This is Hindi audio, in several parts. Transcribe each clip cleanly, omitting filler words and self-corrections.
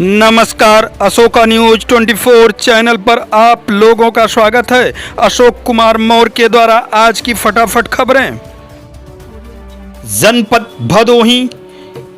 नमस्कार, अशोका न्यूज 24 चैनल पर आप लोगों का स्वागत है। अशोक कुमार मौर्य के द्वारा आज की फटाफट खबरें। जनपद भदोही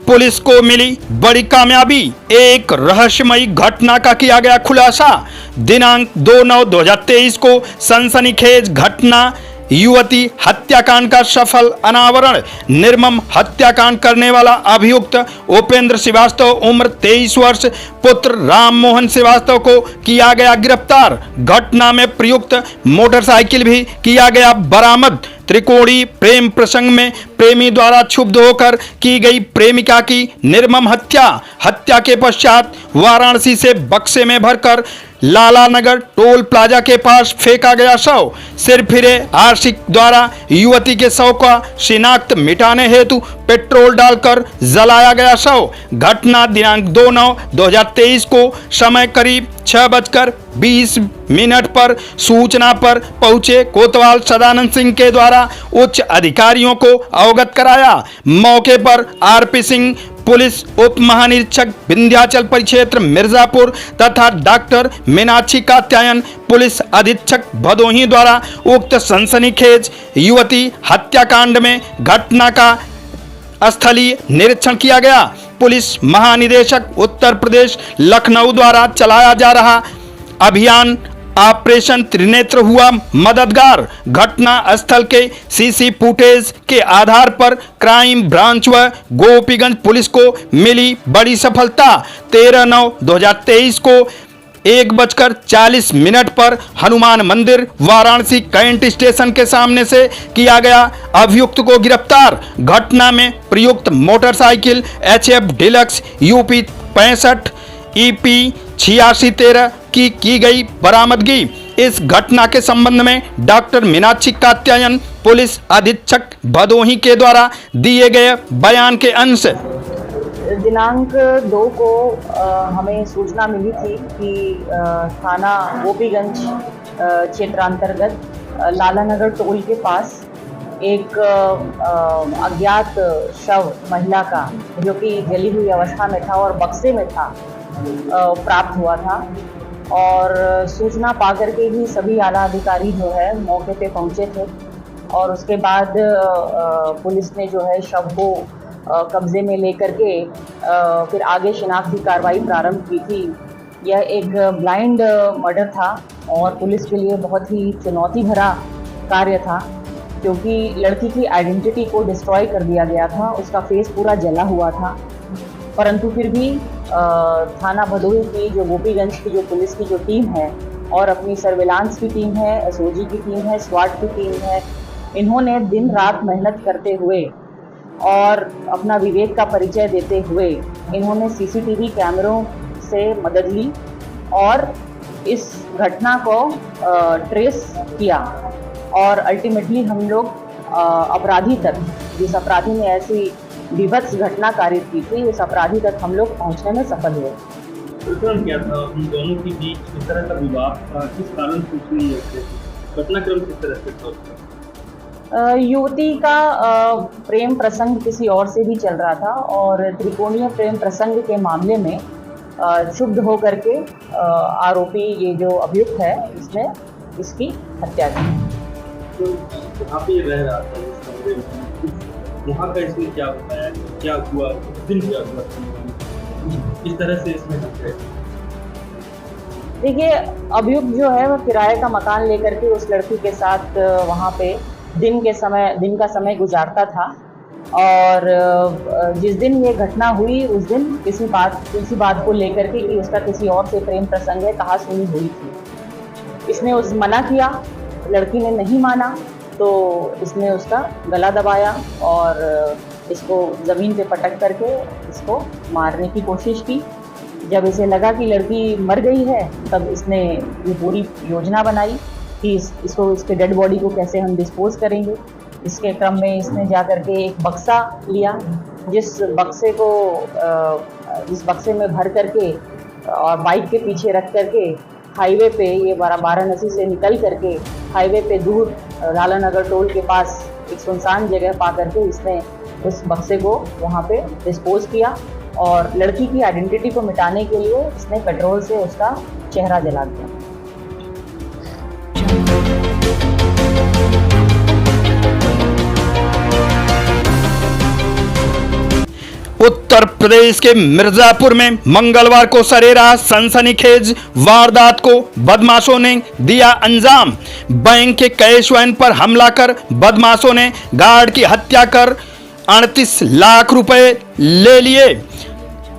पुलिस को मिली बड़ी कामयाबी, एक रहस्यमयी घटना का किया गया खुलासा। दिनांक 2/9/2023 को सनसनीखेज घटना, युवती हत्याकांड का सफल अनावरण। निर्मम हत्याकांड करने वाला अभियुक्त उपेंद्र श्रीवास्तव उम्र 23 वर्ष पुत्र राम मोहन श्रीवास्तव को किया गया गिरफ्तार। घटना में प्रयुक्त मोटरसाइकिल भी किया गया बरामद। त्रिकोणीय प्रेम प्रसंग में प्रेमी द्वारा क्षुब्ध होकर की गई प्रेमिका की निर्मम हत्या के पश्चात वाराणसी से बक्से में भरकर लालानगर टोल प्लाजा के पास फेंका गया शव। सिरफिरे आशिक द्वारा युवती के शव का शिनाख्त मिटाने हेतु पेट्रोल डालकर जलाया गया शव। घटना दिनांक 2/9/2023 को समय करीब 6:20 पर सूचना पर पहुंचे कोतवाल सदानंद सिंह के द्वारा उच्च अधिकारियों को अवगत कराया। मौके पर आरपी सिंह, पुलिस उप महानिरीक्षक विंध्याचल परिक्षेत्र मिर्जापुर तथा डॉक्टर मीनाक्षी कात्यायन, पुलिस अधीक्षक भदोही द्वारा उक्त सनसनीखेज युवती हत्याकांड में घटना का स्थलीय निरीक्षण किया गया। पुलिस महानिदेशक उत्तर प्रदेश लखनऊ द्वारा चलाया जा रहा अभियान ऑपरेशन त्रिनेत्र हुआ मददगार। घटना स्थल के सीसी फुटेज के आधार पर क्राइम ब्रांच व गोपीगंज पुलिस को मिली बड़ी सफलता। 13/9/2023 को 1:40 पर हनुमान मंदिर वाराणसी कैंट स्टेशन के सामने से किया गया अभियुक्त को गिरफ्तार। घटना में प्रयुक्त motorcycle HF deluxe UP 65 EP 8613 की गई बरामदगी। इस घटना के संबंध में डॉक्टर मीनाक्षी कात्यायन, पुलिस अधीक्षक भदोही के द्वारा दिए गए बयान के अंश। दिनांक 2 को हमें सूचना मिली थी कि थाना गोपीगंज क्षेत्रांतर्गत लालानगर टोल के पास एक अज्ञात शव महिला का, जो कि जली हुई अवस्था में था और बक्से में था, प्राप्त हुआ था। और सूचना पाकर के ही सभी आला अधिकारी जो है मौके पे पहुंचे थे और उसके बाद पुलिस ने जो है शव को कब्जे में लेकर के फिर आगे शिनाख्ती कार्रवाई प्रारंभ की थी। यह एक ब्लाइंड मर्डर था और पुलिस के लिए बहुत ही चुनौती भरा कार्य था, क्योंकि लड़की की आइडेंटिटी को डिस्ट्रॉय कर दिया गया था, उसका फेस पूरा जला हुआ था। परंतु फिर भी थाना भदोही की जो गोपीगंज की जो पुलिस की जो टीम है और अपनी सर्विलांस की टीम है, SOG की टीम है, स्वाट की टीम है, इन्होंने दिन रात मेहनत करते हुए और अपना विवेक का परिचय देते हुए इन्होंने CCTV कैमरों से मदद ली और इस घटना को ट्रेस किया और अल्टीमेटली हम लोग अपराधी तक, जिस अपराधी ने ऐसी विभत्स घटना कारित की थी, इस अपराधी तक हम लोग पहुंचने में सफल हुए। प्रकरण क्या था? उन दोनों के बीच किस तरह का विवाद था? किस कारण सूचना मिली? घटनाक्रम किस तरह से था? युवती का प्रेम प्रसंग किसी और से भी चल रहा था और त्रिकोणीय प्रेम प्रसंग के मामले में क्षुब्ध होकर के आरोपी, ये जो अभियुक्त है, इसने इसकी हत्या की। तो वहाँ पे रह रहा था इस कमरे में, वहाँ का इसने क्या बताया, क्या हुआ, दिन क्या हुआ, किस तरह से इसमें हत्या? देखिए, अभियुक्त जो है वह किराए का मकान लेकर के उस लड़की के साथ वहाँ पे दिन का समय गुजारता था और जिस दिन ये घटना हुई उस दिन किसी बात को लेकर के कि उसका किसी और से प्रेम प्रसंग है, कहा सुनी हुई थी। इसने मना किया, लड़की ने नहीं माना, तो इसने उसका गला दबाया और इसको ज़मीन पे पटक करके इसको मारने की कोशिश की। जब इसे लगा कि लड़की मर गई है, तब इसने ये पूरी योजना बनाई कि इसके डेड बॉडी को कैसे हम डिस्पोज करेंगे। इसके क्रम में इसने जा कर के एक बक्सा लिया, जिस बक्से में भर करके और बाइक के पीछे रख करके हाईवे पे, ये वाराणसी से निकल करके हाईवे पे दूर लालानगर टोल के पास एक सुनसान जगह पा करके इसने उस बक्से को वहाँ पे डिस्पोज किया और लड़की की आइडेंटिटी को मिटाने के लिए इसने पेट्रोल से उसका चेहरा जला दिया। उत्तर प्रदेश के मिर्जापुर में मंगलवार को सरेराह सनसनीखेज वारदात को बदमाशों ने दिया अंजाम। बैंक के कैश वैन पर हमला कर बदमाशों ने गार्ड की हत्या कर 38 लाख रुपए ले लिए।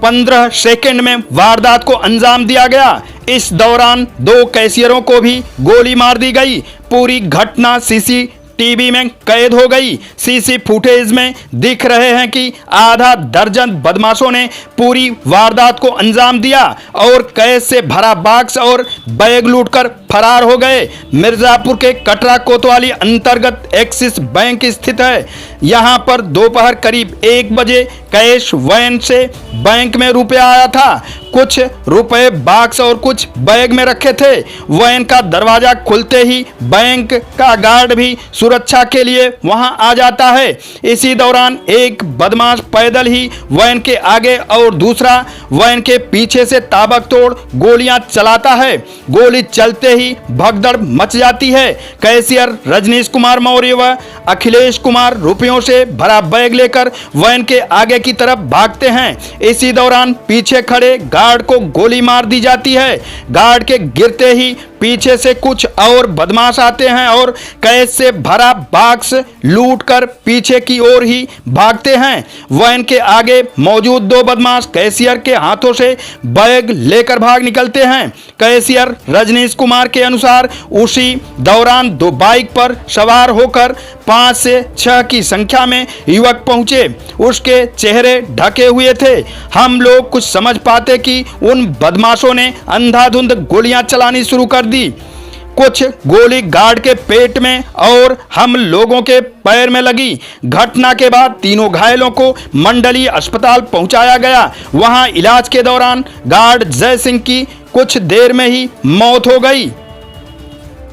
15 सेकंड में वारदात को अंजाम दिया गया। इस दौरान 2 कैशियरों को भी गोली मार दी गई। पूरी घटना सीसीटीवी में कैद हो गई। सीसी फुटेज में दिख रहे हैं कि आधा दर्जन बदमाशों ने पूरी वारदात को अंजाम दिया और कैश से भरा बॉक्स और बैग लूटकर फरार हो गए। मिर्जापुर के कटरा कोतवाली अंतर्गत एक्सिस बैंक स्थित है। यहां पर दोपहर करीब 1 बजे कैश वैन से बैंक में रुपया आया था। कुछ रुपए बॉक्स और कुछ बैग में रखे थे। वैन का दरवाजा खुलते ही बैंक का गार्ड भी सुरक्षा के लिए वहां आ जाता है। इसी दौरान एक बदमाश पैदल ही वैन के आगे और दूसरा वैन के पीछे से ताबड़तोड़ गोलियां चलाता है। गोली चलते ही भगदड़ मच जाती है। कैशियर रजनीश कुमार मौर्य व अखिलेश कुमार रुपयों से भरा बैग लेकर वैन के आगे की तरफ भागते हैं। इसी दौरान पीछे खड़े गार्ड को गोली मार दी जाती है। गार्ड के गिरते ही पीछे से कुछ और बदमाश आते हैं और कैश से भरा बॉक्स लूटकर पीछे की ओर ही भागते हैं। वैन के आगे मौजूद 2 बदमाश कैशियर के हाथों से बैग लेकर भाग निकलते हैं। कैशियर रजनीश कुमार के अनुसार उसी दौरान 2 बाइक पर सवार होकर 5 से 6 की संख्या में युवक पहुंचे। उसके चेहरे ढके हुए थे। हम लोग कुछ समझ पाते कि उन बदमाशों ने अंधाधुंध गोलियां चलानी शुरू कर दी। कुछ गोली गार्ड के पेट में और हम लोगों के पैर में लगी। घटना के बाद तीनों घायलों को मंडलीय अस्पताल पहुंचाया गया। वहां इलाज के दौरान गार्ड जय सिंह की कुछ देर में ही मौत हो गई।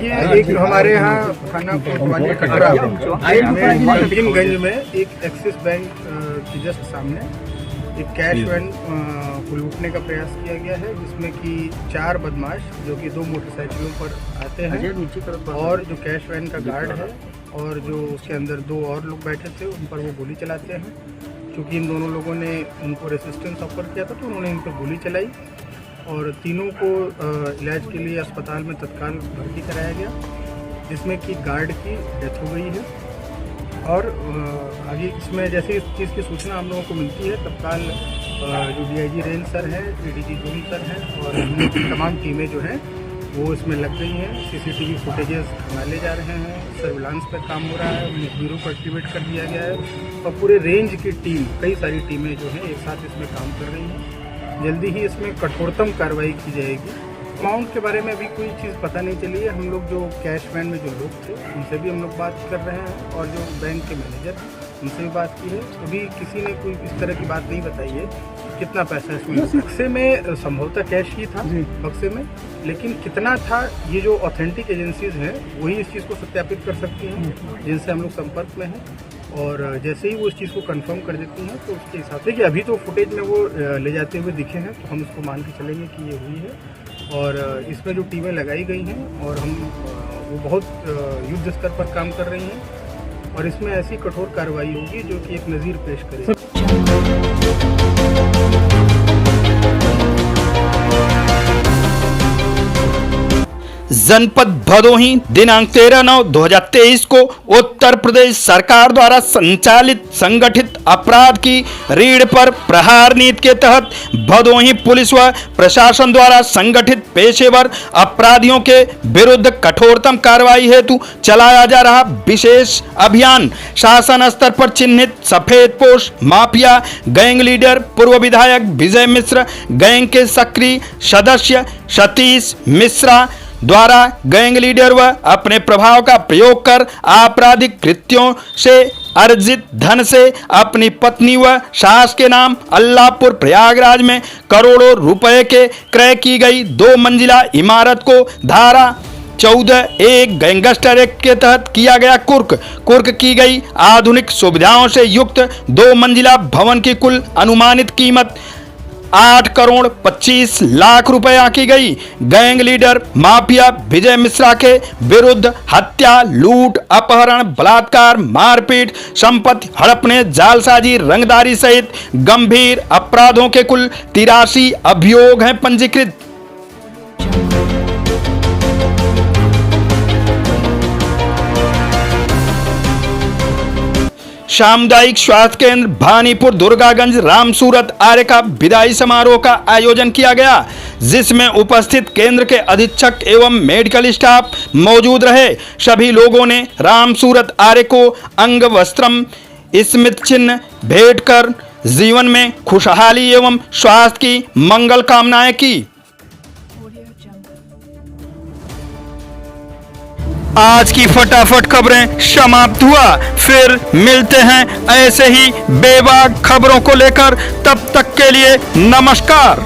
ये एक हमारे यहाँ थाना कोतवाली कटरा में हकीमगंज में एक एक्सिस बैंक के जस्ट सामने एक कैश वैन को लूटने का प्रयास किया गया है, जिसमें कि 4 बदमाश जो कि 2 मोटरसाइकिलों पर आते हैं और जो कैश वैन का गार्ड है और जो उसके अंदर 2 और लोग बैठे थे उन पर वो गोली चलाते हैं। क्योंकि इन दोनों लोगों ने उनको रेसिस्टेंस ऑफर किया था तो उन्होंने इन पर गोली चलाई और तीनों को इलाज के लिए अस्पताल में तत्काल भर्ती कराया गया, जिसमें कि गार्ड की डेथ हो गई है। और आगे इसमें जैसे इस चीज़ की सूचना हम लोगों को मिलती है तत्काल जो डीआईजी रेंज सर हैं, एडीजी जोन सर हैं और तमाम टीमें जो हैं वो इसमें लग गई हैं। सीसीटीवी फुटेजेस खंगाले जा रहे हैं, सर्विलांस पर काम हो रहा है, ब्यूरो को एक्टिवेट कर दिया गया है और पूरे रेंज की टीम, कई सारी टीमें जो हैं एक साथ इसमें काम कर रही हैं। जल्दी ही इसमें कठोरतम कार्रवाई की जाएगी। अमाउंट के बारे में अभी कोई चीज़ पता नहीं चली है। हम लोग जो कैश वैन में जो लोग थे उनसे भी हम लोग बात कर रहे हैं और जो बैंक के मैनेजर उनसे भी बात की है। अभी किसी ने कोई इस तरह की बात नहीं बताई है कितना पैसा इसमें। बक्से में संभवतः कैश ही था बक्से में, लेकिन कितना था ये जो ऑथेंटिक एजेंसीज हैं वही इस चीज़ को सत्यापित कर सकती हैं, जिनसे हम लोग संपर्क में हैं। और जैसे ही वो इस चीज़ को कंफर्म कर देती हैं तो उसके हिसाब से कि अभी तो फुटेज में वो ले जाते हुए दिखे हैं तो हम उसको मान के चलेंगे कि ये हुई है। और इसमें जो टीमें लगाई गई हैं और हम वो बहुत युद्ध स्तर पर काम कर रही हैं और इसमें ऐसी कठोर कार्रवाई होगी जो कि एक नज़ीर पेश करेगी। जनपद भदोही दिनांक 13/9/2023 को उत्तर प्रदेश सरकार द्वारा संचालित संगठित अपराध की रीढ़ पर प्रहार नीति के तहत भदोही पुलिस व प्रशासन द्वारा संगठित पेशेवर अपराधियों के विरुद्ध कठोरतम कार्रवाई हेतु चलाया जा रहा विशेष अभियान शासन स्तर पर चिन्हित सफेद पोश माफिया गैंग लीडर पूर्व विधायक विजय मिश्र, गैंग के सक्रिय सदस्य सतीश मिश्रा द्वारा गैंग लीडर व अपने प्रभाव का प्रयोग कर आपराधिक कृत्यों से अर्जित धन से अपनी पत्नी व सास के नाम अल्लाहपुर प्रयागराज में करोड़ों रुपए के क्रय की गई 2 मंजिला इमारत को धारा 14(1) गैंगस्टर एक्ट के तहत किया गया कुर्क की गई आधुनिक सुविधाओं से युक्त 2 मंजिला भवन की कुल अनुमानित कीमत 8 करोड़ 25 लाख रुपए आंकी गई। Gang leader mafia Vijay Mishra के विरुद्ध हत्या, लूट, अपहरण, बलात्कार, मारपीट, संपत्ति हड़पने, जालसाजी, रंगदारी सहित गंभीर अपराधों के कुल 83 अभियोग हैं पंजीकृत। सामुदायिक स्वास्थ्य केंद्र भानीपुर दुर्गागंज रामसूरत आर्य का विदाई समारोह का आयोजन किया गया, जिसमें उपस्थित केंद्र के अधीक्षक एवं मेडिकल स्टाफ मौजूद रहे। सभी लोगों ने रामसूरत आर्य को अंग वस्त्रम स्मृति चिन्ह भेंट कर जीवन में खुशहाली एवं स्वास्थ्य की मंगल कामनाएं की। आज की फटाफट खबरें समाप्त हुआ, फिर मिलते हैं ऐसे ही बेबाक खबरों को लेकर। तब तक के लिए नमस्कार।